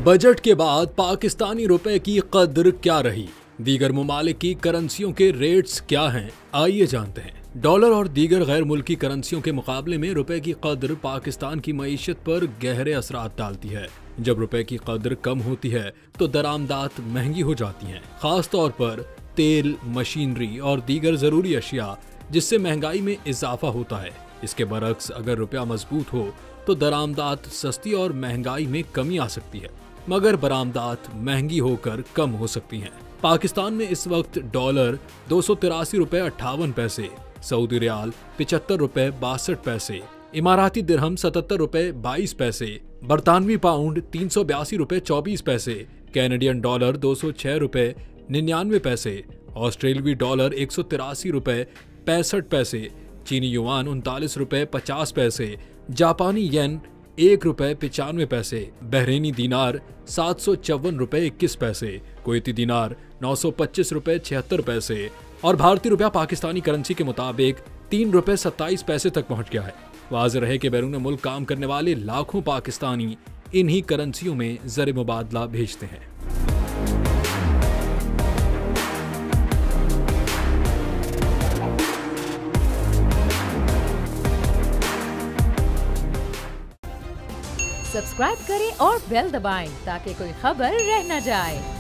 Budget के बाद पाकिस्तानी रुपए की कद्र क्या रही, दीगर ममालिक की करेंसियों के रेट्स क्या हैं, आइए जानते हैं। डॉलर और दीगर गैर मुल्की करेंसियों के मुकाबले में रुपए की कद्र पाकिस्तान की मईशत पर गहरे असरात डालती है। जब रुपए की कद्र कम होती है तो दरामदात महंगी हो जाती हैं, खास तौर पर तेल, मशीनरी और दीगर जरूरी अशिया, जिससे महंगाई में इजाफा होता है। इसके बरक्स अगर रुपया मजबूत हो तो दरामदात सस्ती और महंगाई में कमी आ सकती है, मगर बरामदात महंगी होकर कम हो सकती हैं। पाकिस्तान में इस वक्त डॉलर 283 रुपए 58 पैसे, सऊदी रियाल 75 रुपए 62 पैसे, इमाराती दिरहम 77 रुपए 22 पैसे, बरतानवी पाउंड 382 रुपए 24 पैसे, कैनेडियन डॉलर 206 रुपए 99 पैसे, ऑस्ट्रेलवी डॉलर 183 रुपए 65 पैसे, चीनी युआन 39 रुपए 50 पैसे, जापानी येन 1 रुपए 95 पैसे, बहरीनी दीनार 754 रुपए 21 पैसे, कुवैती दीनार 925 रुपए 76 पैसे और भारतीय रुपया पाकिस्तानी करेंसी के मुताबिक 3 रुपए 27 पैसे तक पहुंच गया है। वाज़ेह रहे कि बैरून मुल्क काम करने वाले लाखों पाकिस्तानी इन्हीं करेंसियों में ज़र मुबादला भेजते हैं। सब्सक्राइब करें और बेल दबाएं ताकि कोई खबर रह न जाए।